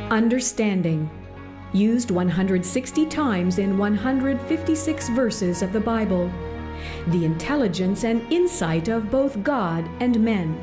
Understanding, used 160 times in 156 verses of the Bible. The intelligence and insight of both God and men.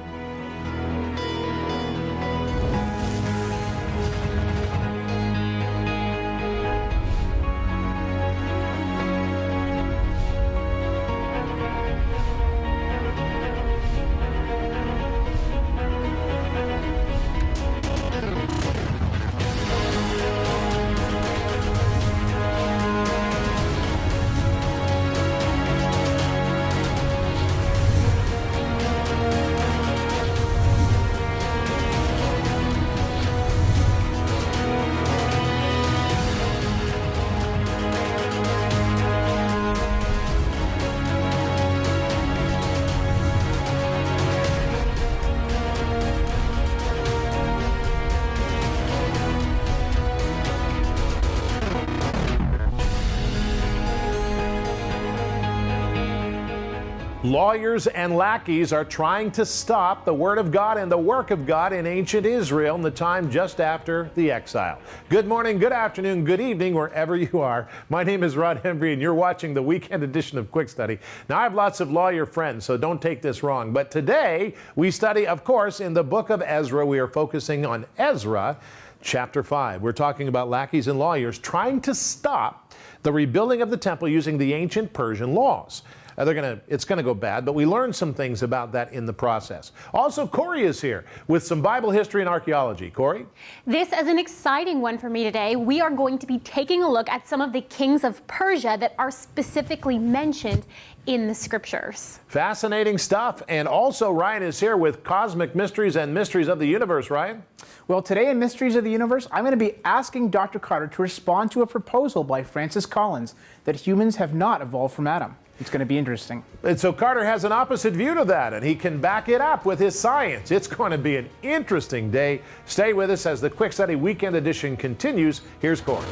Lawyers and lackeys are trying to stop the Word of God and the work of God in ancient Israel in the time just after the exile. Good morning, good afternoon, good evening, wherever you are. My name is Rod Embry, and you're watching the weekend edition of Quick Study. Now, I have lots of lawyer friends, so don't take this wrong. But today, we study, of course, in the book of Ezra. We are focusing on Ezra, chapter 5. We're talking about lackeys and lawyers trying to stop the rebuilding of the temple using the ancient Persian laws. It's going to go bad, but we learned some things about that in the process. Also, Corey is here with some Bible history and archaeology. Corey? This is an exciting one for me today. We are going to be taking a look at some of the kings of Persia that are specifically mentioned in the scriptures. Fascinating stuff. And also, Ryan is here with cosmic mysteries and mysteries of the universe. Ryan? Well, today in Mysteries of the Universe, I'm going to be asking Dr. Carter to respond to a proposal by Francis Collins that humans have not evolved from Adam. It's going to be interesting. And so Carter has an opposite view to that, and he can back it up with his science. It's going to be an interesting day. Stay with us as the Quick Study Weekend Edition continues. Here's Corey.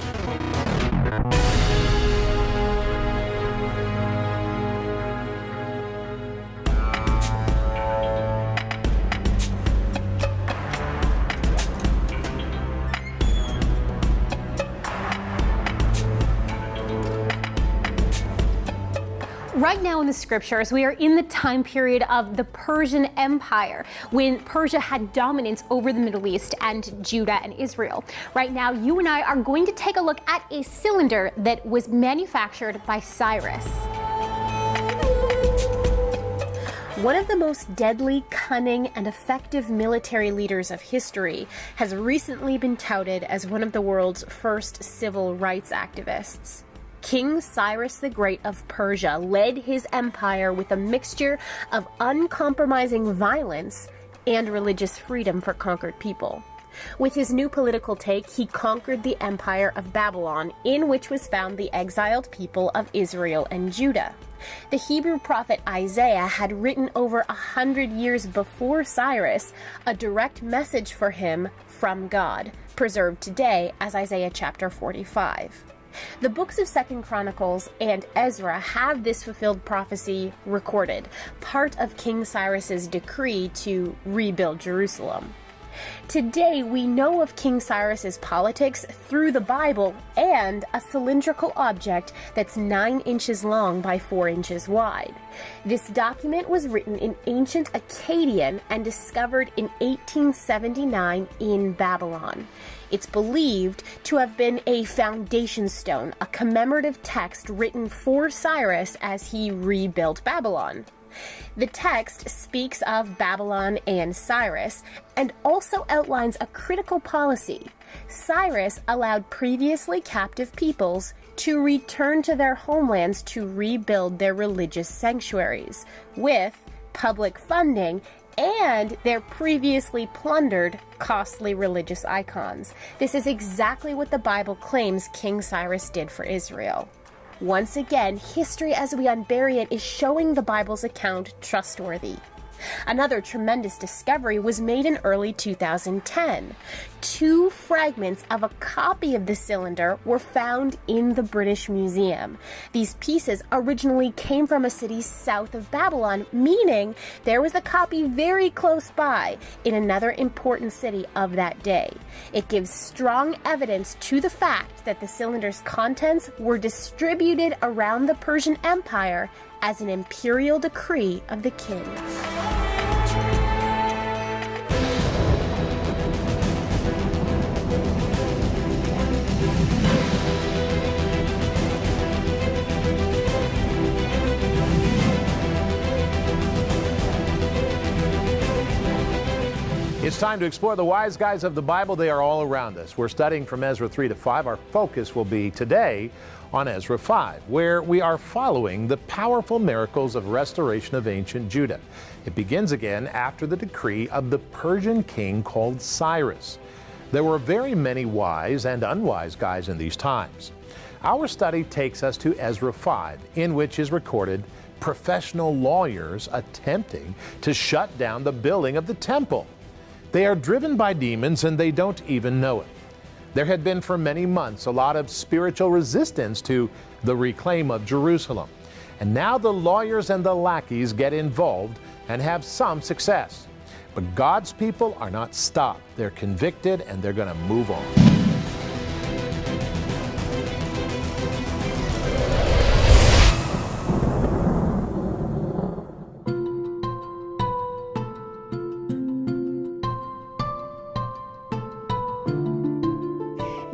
Right now in the scriptures, we are in the time period of the Persian Empire, when Persia had dominance over the Middle East and Judah and Israel. Right now, you and I are going to take a look at a cylinder that was manufactured by Cyrus. One of the most deadly, cunning, and effective military leaders of history has recently been touted as one of the world's first civil rights activists. King Cyrus the Great of Persia led his empire with a mixture of uncompromising violence and religious freedom for conquered people. With his new political take, he conquered the empire of Babylon, in which was found the exiled people of Israel and Judah. The Hebrew prophet Isaiah had written over 100 years before Cyrus a direct message for him from God, preserved today as Isaiah chapter 45. The books of 2nd Chronicles and Ezra have this fulfilled prophecy recorded, part of King Cyrus's decree to rebuild Jerusalem. Today, we know of King Cyrus's politics through the Bible and a cylindrical object that's 9 inches long by 4 inches wide. This document was written in ancient Akkadian and discovered in 1879 in Babylon. It's believed to have been a foundation stone, a commemorative text written for Cyrus as he rebuilt Babylon. The text speaks of Babylon and Cyrus, and also outlines a critical policy. Cyrus allowed previously captive peoples to return to their homelands to rebuild their religious sanctuaries, with public funding and their previously plundered costly religious icons. This is exactly what the Bible claims King Cyrus did for Israel. Once again, history as we unbury it is showing the Bible's account trustworthy. Another tremendous discovery was made in early 2010. 2 fragments of a copy of the cylinder were found in the British Museum. These pieces originally came from a city south of Babylon, meaning there was a copy very close by in another important city of that day. It gives strong evidence to the fact that the cylinder's contents were distributed around the Persian Empire as an imperial decree of the king. It's time to explore the wise guys of the Bible. They are all around us. We're studying from Ezra 3 to 5. Our focus will be today on Ezra 5, where we are following the powerful miracles of restoration of ancient Judah. It begins again after the decree of the Persian king called Cyrus. There were very many wise and unwise guys in these times. Our study takes us to Ezra 5, in which is recorded professional lawyers attempting to shut down the building of the temple. They are driven by demons and they don't even know it. There had been for many months a lot of spiritual resistance to the reclaim of Jerusalem. And now the lawyers and the lackeys get involved and have some success. But God's people are not stopped. They're convicted and they're going to move on.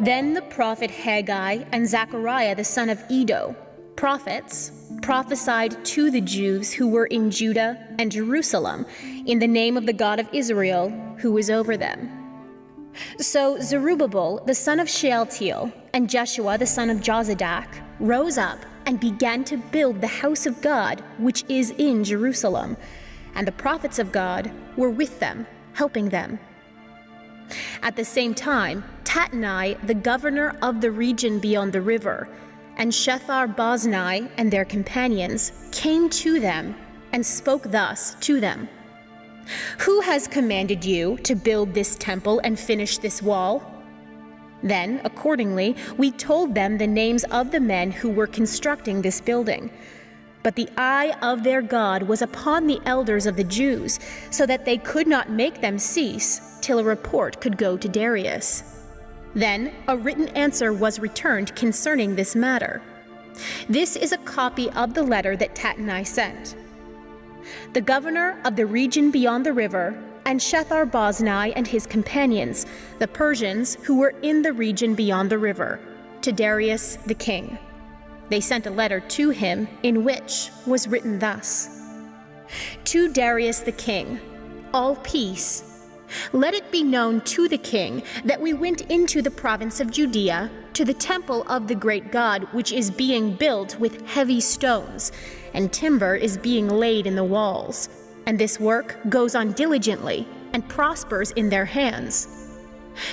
Then the prophet Haggai and Zechariah the son of Iddo, prophets, prophesied to the Jews who were in Judah and Jerusalem in the name of the God of Israel, who was over them. So Zerubbabel the son of Shealtiel and Jeshua the son of Jozadak rose up and began to build the house of God which is in Jerusalem, and the prophets of God were with them, helping them. At the same time, Tatnai, the governor of the region beyond the river, and Shethar-Boznai and their companions came to them and spoke thus to them: "Who has commanded you to build this temple and finish this wall?" Then, accordingly, we told them the names of the men who were constructing this building. But the eye of their God was upon the elders of the Jews, so that they could not make them cease till a report could go to Darius. Then a written answer was returned concerning this matter. This is a copy of the letter that Tatnai sent. The governor of the region beyond the river, and Shethar-Boznai and his companions, the Persians who were in the region beyond the river, to Darius the king. They sent a letter to him in which was written thus: "To Darius the king, all peace. Let it be known to the king that we went into the province of Judea to the temple of the great God, which is being built with heavy stones, and timber is being laid in the walls. And this work goes on diligently and prospers in their hands."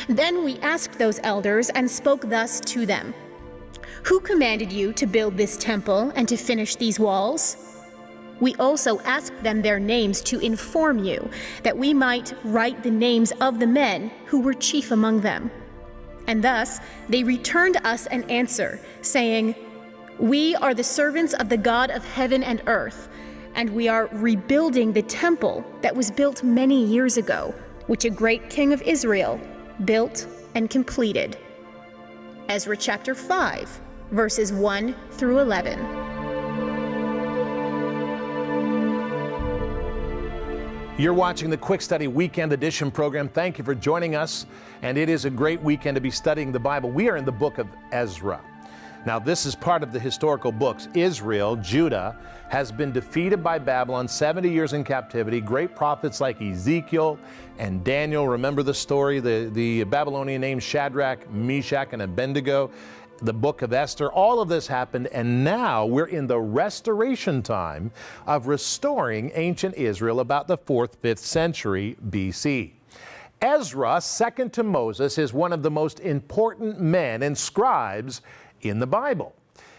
Then we asked those elders and spoke thus to them: "Who commanded you to build this temple and to finish these walls?" We also asked them their names to inform you, that we might write the names of the men who were chief among them. And thus they returned us an answer, saying, "We are the servants of the God of heaven and earth, and we are rebuilding the temple that was built many years ago, which a great king of Israel built and completed." Ezra chapter 5, verses 1 through 11. You're watching the Quick Study Weekend Edition program. Thank you for joining us, and it is a great weekend to be studying the Bible. We are in the book of Ezra. Now, this is part of the historical books. Israel, Judah, has been defeated by Babylon, 70 years in captivity. Great prophets like Ezekiel and Daniel. Remember the story, the Babylonian names Shadrach, Meshach, and Abednego. The book of Esther, all of this happened, and now we're in the restoration time of restoring ancient Israel about the 4th, 5th century BC. Ezra, second to Moses, is one of the most important men and scribes in the Bible.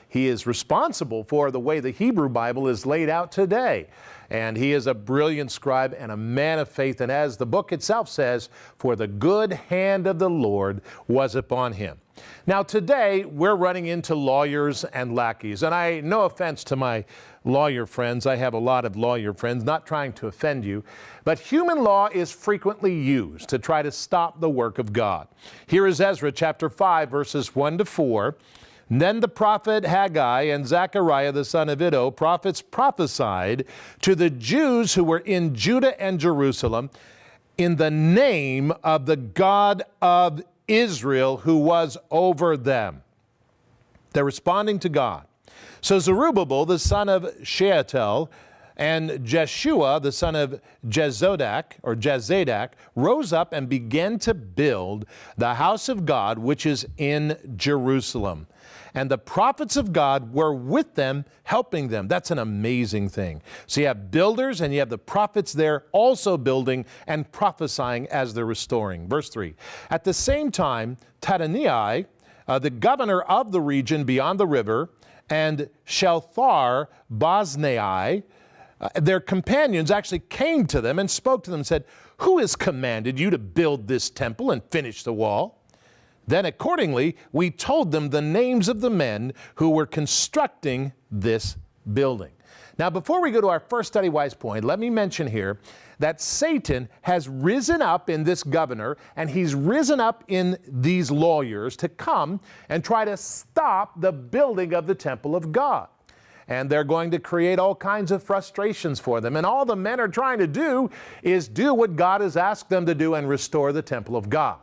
He is responsible for the way the Hebrew Bible is laid out today. And he is a brilliant scribe and a man of faith. And as the book itself says, for the good hand of the Lord was upon him. Now today, we're running into lawyers and lackeys. And no offense to my lawyer friends, I have a lot of lawyer friends, not trying to offend you, but human law is frequently used to try to stop the work of God. Here is Ezra chapter 5, verses 1 to 4. Then the prophet Haggai and Zechariah the son of Iddo, prophets, prophesied to the Jews who were in Judah and Jerusalem in the name of the God of Israel who was over them. They're responding to God. So Zerubbabel the son of Shealtiel and Jeshua the son of Jehozadak rose up and began to build the house of God which is in Jerusalem. And the prophets of God were with them, helping them. That's an amazing thing. So you have builders and you have the prophets there also building and prophesying as they're restoring. Verse 3. At the same time, Tattenai, the governor of the region beyond the river, and Shethar-Boznai, their companions actually came to them and spoke to them and said, "Who has commanded you to build this temple and finish the wall?" Then accordingly, we told them the names of the men who were constructing this building. Now, before we go to our first study-wise point, let me mention here that Satan has risen up in this governor, and he's risen up in these lawyers to come and try to stop the building of the temple of God. And they're going to create all kinds of frustrations for them. And all the men are trying to do is do what God has asked them to do and restore the temple of God.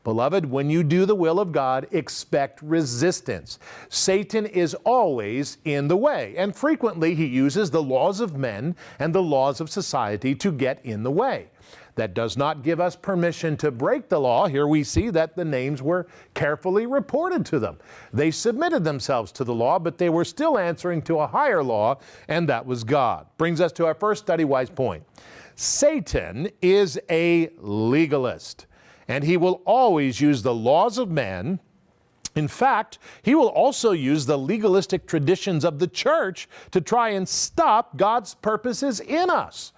Beloved, when you do the will of God, expect resistance. Satan is always in the way, and frequently he uses the laws of men and the laws of society to get in the way. That does not give us permission to break the law. Here we see that the names were carefully reported to them. They submitted themselves to the law, but they were still answering to a higher law, and that was God. Brings us to our first study-wise point. Satan is a legalist. And he will always use the laws of man. In fact, he will also use the legalistic traditions of the church to try and stop God's purposes in us.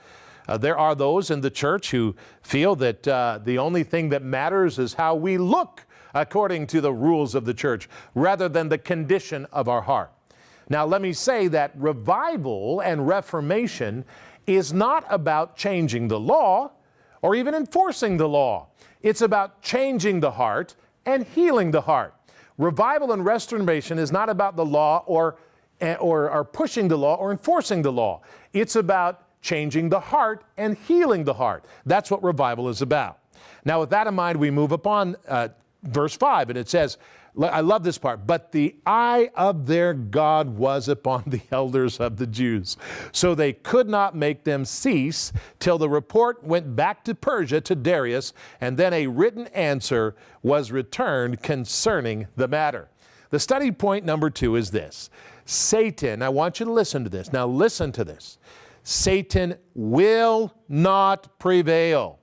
There are those in the church who feel that the only thing that matters is how we look according to the rules of the church, rather than the condition of our heart. Now, let me say that revival and reformation is not about changing the law or even enforcing the law. It's about changing the heart and healing the heart. Revival and restoration is not about the law or pushing the law or enforcing the law. It's about changing the heart and healing the heart. That's what revival is about. Now, with that in mind, we move upon verse 5, and it says, I love this part, but the eye of their God was upon the elders of the Jews, so they could not make them cease till the report went back to Persia to Darius, and then a written answer was returned concerning the matter. The study point number 2 is this. Satan, I want you to listen to this. Now listen to this. Satan will not prevail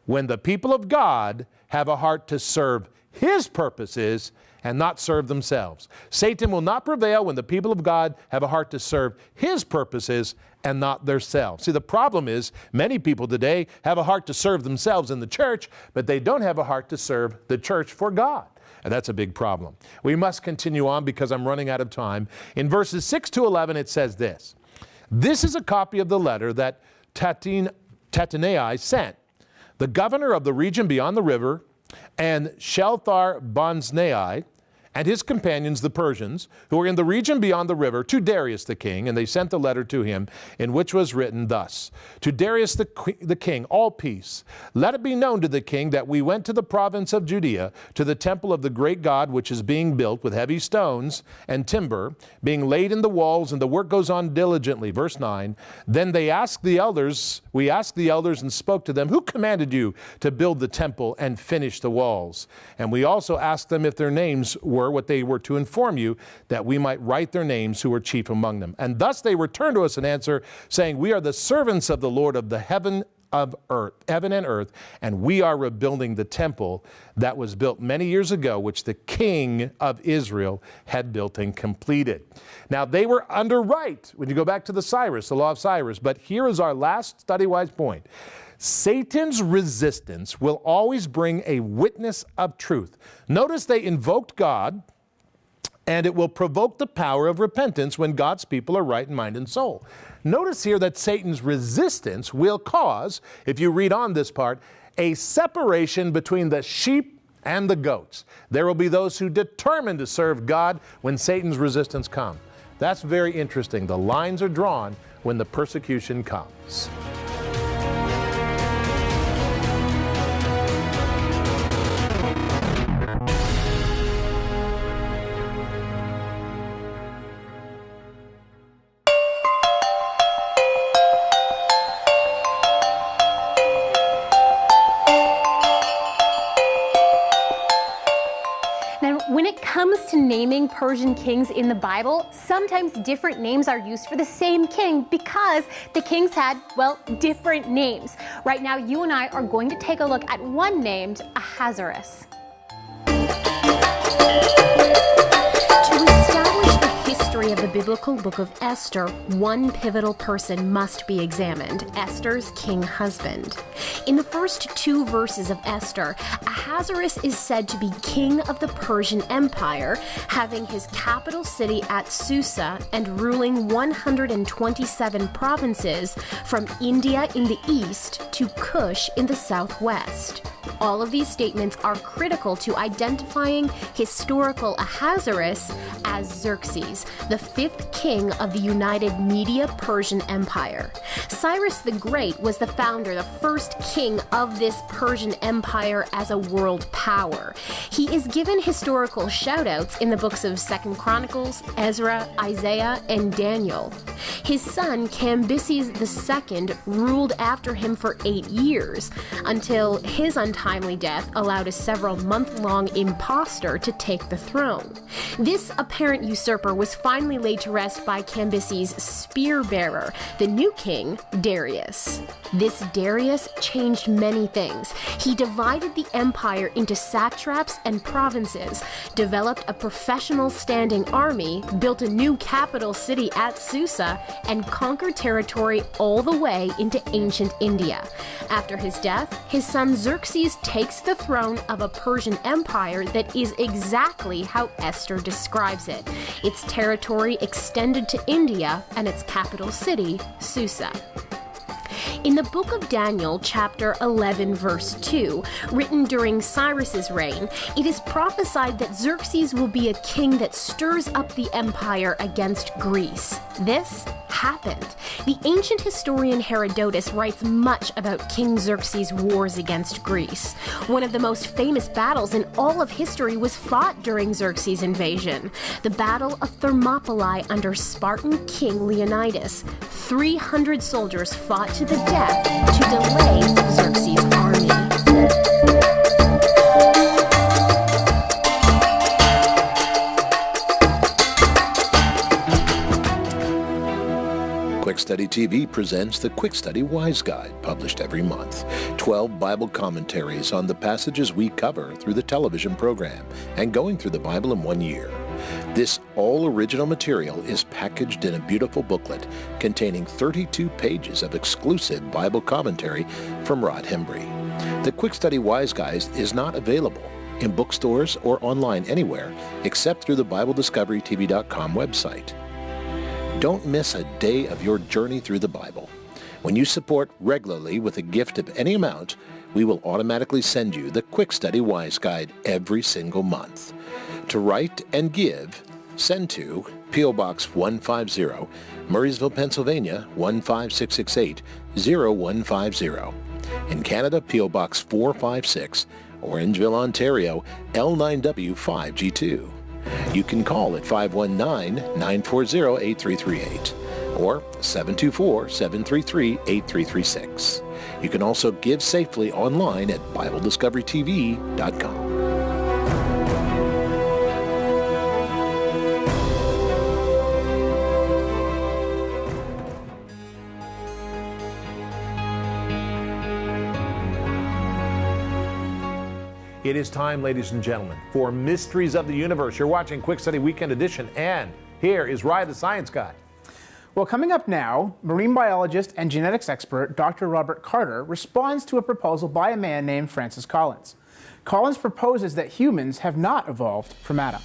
when the people of God have a heart to serve his purposes and not serve themselves. Satan will not prevail when the people of God have a heart to serve his purposes and not themselves. See, the problem is many people today have a heart to serve themselves in the church, but they don't have a heart to serve the church for God. And that's a big problem. We must continue on because I'm running out of time. In verses 6 to 11, it says this. This is a copy of the letter that Tattenai sent, the governor of the region beyond the river, and Shethar-Boznai and his companions, the Persians, who were in the region beyond the river, to Darius the king, and they sent the letter to him, in which was written thus, to Darius the king, all peace. Let it be known to the king that we went to the province of Judea, to the temple of the great God, which is being built with heavy stones and timber, being laid in the walls, and the work goes on diligently. Verse 9, then we asked the elders and spoke to them, who commanded you to build the temple and finish the walls? And we also asked them if their names were what they were to inform you, that we might write their names who were chief among them. And thus they returned to us an answer, saying, we are the servants of the Lord of of earth, heaven and earth, and we are rebuilding the temple that was built many years ago, which the king of Israel had built and completed. Now, they were under right when you go back to the law of Cyrus, but here is our last study-wise point. Satan's resistance will always bring a witness of truth. Notice they invoked God, and it will provoke the power of repentance when God's people are right in mind and soul. Notice here that Satan's resistance will cause, if you read on this part, a separation between the sheep and the goats. There will be those who determine to serve God when Satan's resistance comes. That's very interesting. The lines are drawn when the persecution comes. When it comes to naming Persian kings in the Bible, sometimes different names are used for the same king because the kings had, well, different names. Right now, you and I are going to take a look at one named Ahasuerus. Of the biblical book of Esther, one pivotal person must be examined: Esther's king husband. In the first 2 verses of Esther, Ahasuerus is said to be king of the Persian Empire, having his capital city at Susa and ruling 127 provinces from India in the east to Kush in the southwest. All of these statements are critical to identifying historical Ahasuerus as Xerxes, the 5th king of the United Media-Persian Empire. Cyrus the Great was the founder, the first king of this Persian Empire as a world power. He is given historical shout-outs in the books of 2nd Chronicles, Ezra, Isaiah, and Daniel. His son, Cambyses II, ruled after him for 8 years, until his untimely death allowed a several-month-long impostor to take the throne. This apparent usurper was finally laid to rest by Cambyses' spear-bearer, the new king, Darius. This Darius changed many things. He divided the empire into satraps and provinces, developed a professional standing army, built a new capital city at Susa, and conquered territory all the way into ancient India. After his death, his son Xerxes takes the throne of a Persian empire that is exactly how Esther describes it. Its territory extended to India and its capital city, Susa. In the book of Daniel, chapter 11, verse 2, written during Cyrus's reign, it is prophesied that Xerxes will be a king that stirs up the empire against Greece. This happened. The ancient historian Herodotus writes much about King Xerxes' wars against Greece. One of the most famous battles in all of history was fought during Xerxes' invasion, the Battle of Thermopylae under Spartan King Leonidas. 300 soldiers fought to the death to delay Xerxes' army. Quick Study TV presents the Quick Study Wise Guide, published every month. 12 Bible commentaries on the passages we cover through the television program and going through the Bible in 1 year. This all-original material is packaged in a beautiful booklet containing 32 pages of exclusive Bible commentary from Rod Hembry. The Quick Study Wise Guide is not available in bookstores or online anywhere except through the BibleDiscoveryTV.com website. Don't miss a day of your journey through the Bible. When you support regularly with a gift of any amount, we will automatically send you the Quick Study Wise Guide every single month. To write and give, send to P.O. Box 150, Murraysville, Pennsylvania 15668 0150. In Canada, P.O. Box 456, Orangeville, Ontario L9W5G2. You can call at 519-940-8338 or 724-733-8336. You can also give safely online at BibleDiscoveryTV.com. It is time, ladies and gentlemen, for Mysteries of the Universe. You're watching Quick Study Weekend Edition, and here is Ryan the Science Guy. Well, coming up now, marine biologist and genetics expert Dr. Robert Carter responds to a proposal by a man named Francis Collins. Collins proposes that humans have not evolved from Adam.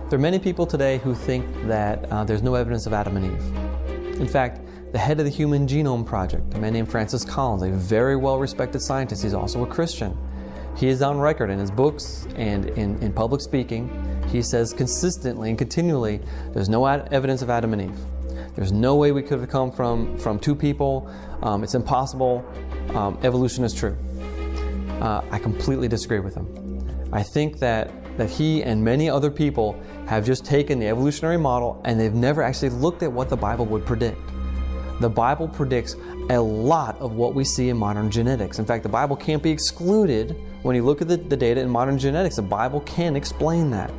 There are many people today who think that there's no evidence of Adam and Eve. In fact, the head of the Human Genome Project, a man named Francis Collins, a very well-respected scientist, he's also a Christian. He is on record in his books and in public speaking. He says consistently and continually, there's no evidence of Adam and Eve. There's no way we could have come from two people. It's impossible. Evolution is true. I completely disagree with him. I think that he and many other people have just taken the evolutionary model and they've never actually looked at what the Bible would predict. The Bible predicts a lot of what we see in modern genetics. In fact, the Bible can't be excluded when you look at the data in modern genetics. The Bible can explain that.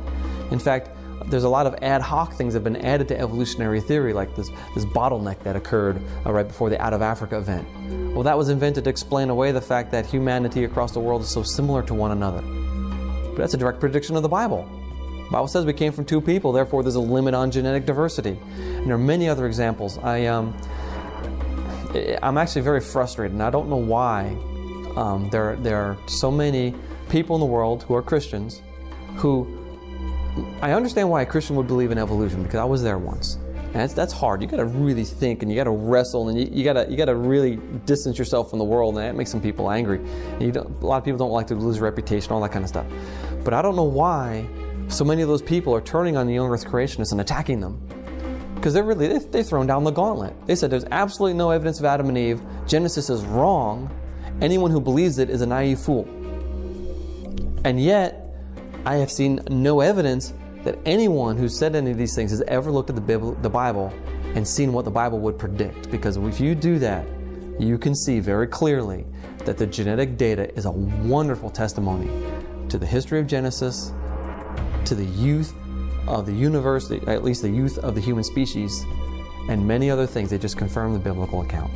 In fact, there's a lot of ad hoc things that have been added to evolutionary theory, like this bottleneck that occurred right before the Out of Africa event. Well, that was invented to explain away the fact that humanity across the world is so similar to one another. But that's a direct prediction of the Bible. The Bible says we came from two people, therefore there's a limit on genetic diversity. And there are many other examples. I'm actually very frustrated, and I don't know why there are so many people in the world who are Christians who, I understand why a Christian would believe in evolution, because I was there once. And that's hard. You got to really think, and you got to wrestle, and you got to really distance yourself from the world, and that makes some people angry. And a lot of people don't like to lose reputation, all that kind of stuff. But I don't know why so many of those people are turning on the young Earth creationists and attacking them. Because they've thrown down the gauntlet. They said there's absolutely no evidence of Adam and Eve. Genesis is wrong. Anyone who believes it is a naive fool. And yet, I have seen no evidence that anyone who said any of these things has ever looked at the Bible and seen what the Bible would predict. Because if you do that, you can see very clearly that the genetic data is a wonderful testimony to the history of Genesis, to the youth of the universe, at least the youth of the human species, and many other things. They just confirm the biblical account.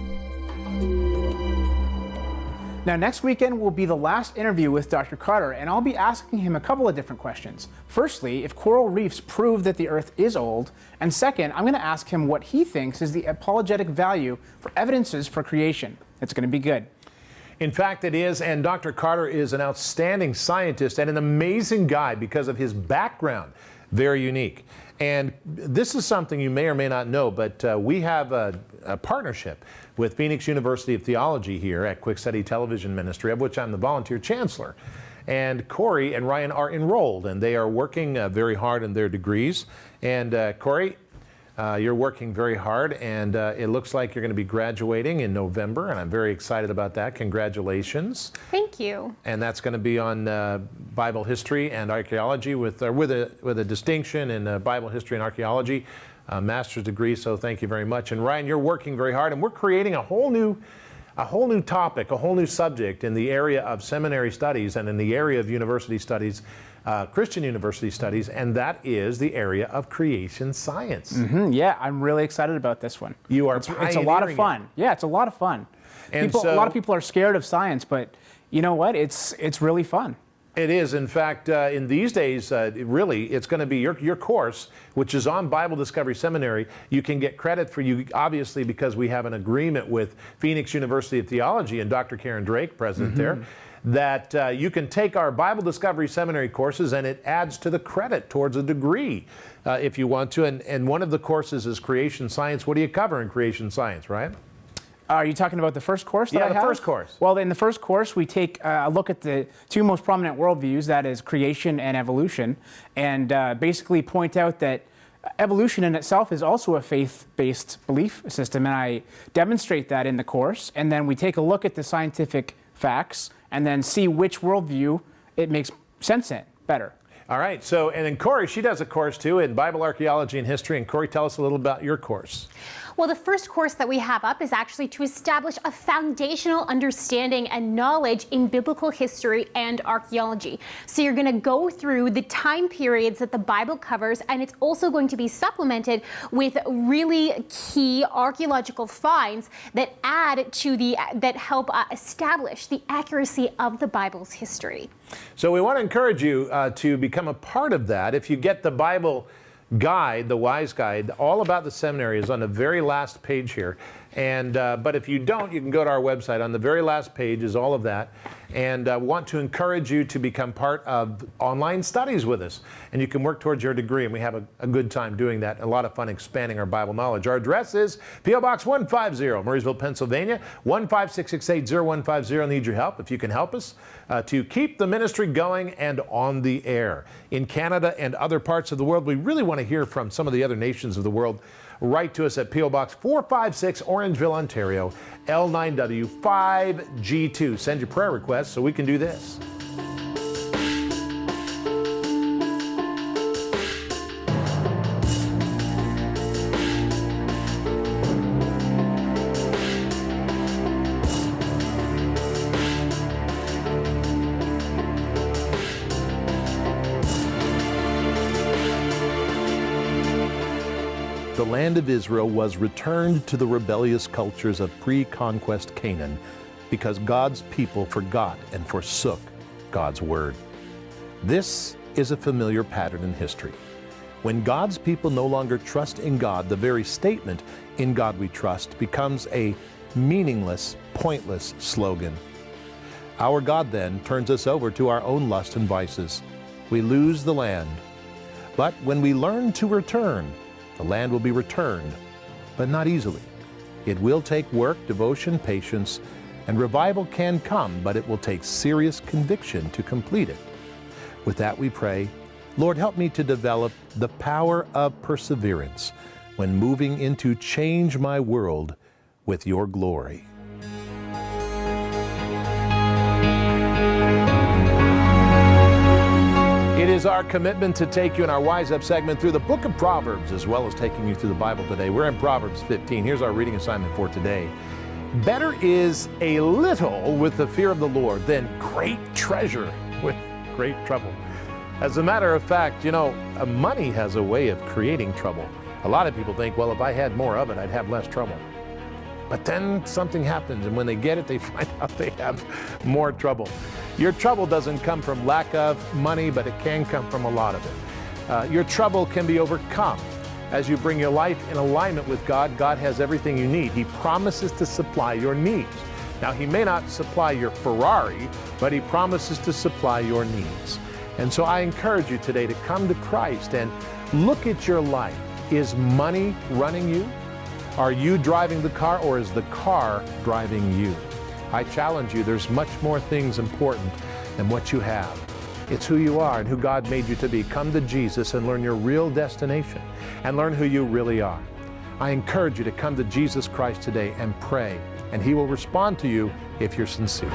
Now, next weekend will be the last interview with Dr. Carter, and I'll be asking him a couple of different questions. Firstly, if coral reefs prove that the Earth is old, and second, I'm going to ask him what he thinks is the apologetic value for evidences for creation. It's going to be good. In fact, it is, and Dr. Carter is an outstanding scientist and an amazing guy because of his background. Very unique. And this is something you may or may not know, but we have a partnership with Phoenix University of Theology here at Quick Study Television Ministry, of which I'm the volunteer chancellor. And Corey and Ryan are enrolled, and they are working very hard in their degrees. And Corey, you're working very hard, and it looks like you're going to be graduating in November, and I'm very excited about that. Congratulations. Thank you. And that's going to be on Bible history and archaeology with a distinction in Bible history and archaeology, master's degree. So thank you very much. And Ryan, you're working very hard, and we're creating a whole new topic, a whole new subject in the area of seminary studies and in the area of university studies. Christian university studies, and that is the area of creation science. Mm-hmm, yeah, I'm really excited about this one. You are It's a lot of fun. Yeah, it's a lot of fun. And a lot of people are scared of science, but you know what? It's really fun. It is. In fact, in these days, really, it's going to be your course, which is on Bible Discovery Seminary. You can get credit for you, obviously, because we have an agreement with Phoenix University of Theology and Dr. Karen Drake, president there, that you can take our Bible Discovery Seminary courses, and it adds to the credit towards a degree if you want to. And one of the courses is creation science. What do you cover in creation science, Ryan? Are you talking about the first course that I have? Yeah, the first course. Well, in the first course, we take a look at the two most prominent worldviews, that is creation and evolution, and basically point out that evolution in itself is also a faith-based belief system, and I demonstrate that in the course. And then we take a look at the scientific facts and then see which worldview it makes sense in better. All right. So, and then Corey, she does a course too in Bible archaeology and history. And Corey, tell us a little about your course. Well, the first course that we have up is actually to establish a foundational understanding and knowledge in biblical history and archaeology. So you're going to go through the time periods that the Bible covers, and it's also going to be supplemented with really key archaeological finds that help establish the accuracy of the Bible's history. So we want to encourage you to become a part of that. If you get the Bible guide, the Wise Guide, all about the seminary is on the very last page here. And but if you don't, you can go to our website. On the very last page is all of that. And want to encourage you to become part of online studies with us. And you can work towards your degree. And we have a good time doing that. A lot of fun expanding our Bible knowledge. Our address is P.O. Box 150, Murrysville, Pennsylvania, 15668-0150. Need your help. If you can help us to keep the ministry going and on the air. In Canada and other parts of the world, we really want to hear from some of the other nations of the world. Write to us at P.O. Box 456, Orangeville, Ontario, L9W5G2. Send your prayer requests so we can do this. The land of Israel was returned to the rebellious cultures of pre-conquest Canaan because God's people forgot and forsook God's word. This is a familiar pattern in history. When God's people no longer trust in God, the very statement, "In God we trust," becomes a meaningless, pointless slogan. Our God then turns us over to our own lust and vices. We lose the land. But when we learn to return, the land will be returned, but not easily. It will take work, devotion, patience, and revival can come, but it will take serious conviction to complete it. With that we pray, Lord, help me to develop the power of perseverance when moving into change my world with your glory. It is our commitment to take you in our Wise Up segment through the book of Proverbs, as well as taking you through the Bible today. We're in Proverbs 15. Here's our reading assignment for today. Better is a little with the fear of the Lord than great treasure with great trouble. As a matter of fact, money has a way of creating trouble. A lot of people think, well, if I had more of it, I'd have less trouble. But then something happens, and when they get it, they find out they have more trouble. Your trouble doesn't come from lack of money, but it can come from a lot of it. Your trouble can be overcome. As you bring your life in alignment with God, God has everything you need. He promises to supply your needs. Now, He may not supply your Ferrari, but He promises to supply your needs. And so I encourage you today to come to Christ and look at your life. Is money running you? Are you driving the car, or is the car driving you? I challenge you, there's much more things important than what you have. It's who you are and who God made you to be. Come to Jesus and learn your real destination and learn who you really are. I encourage you to come to Jesus Christ today and pray, and He will respond to you if you're sincere.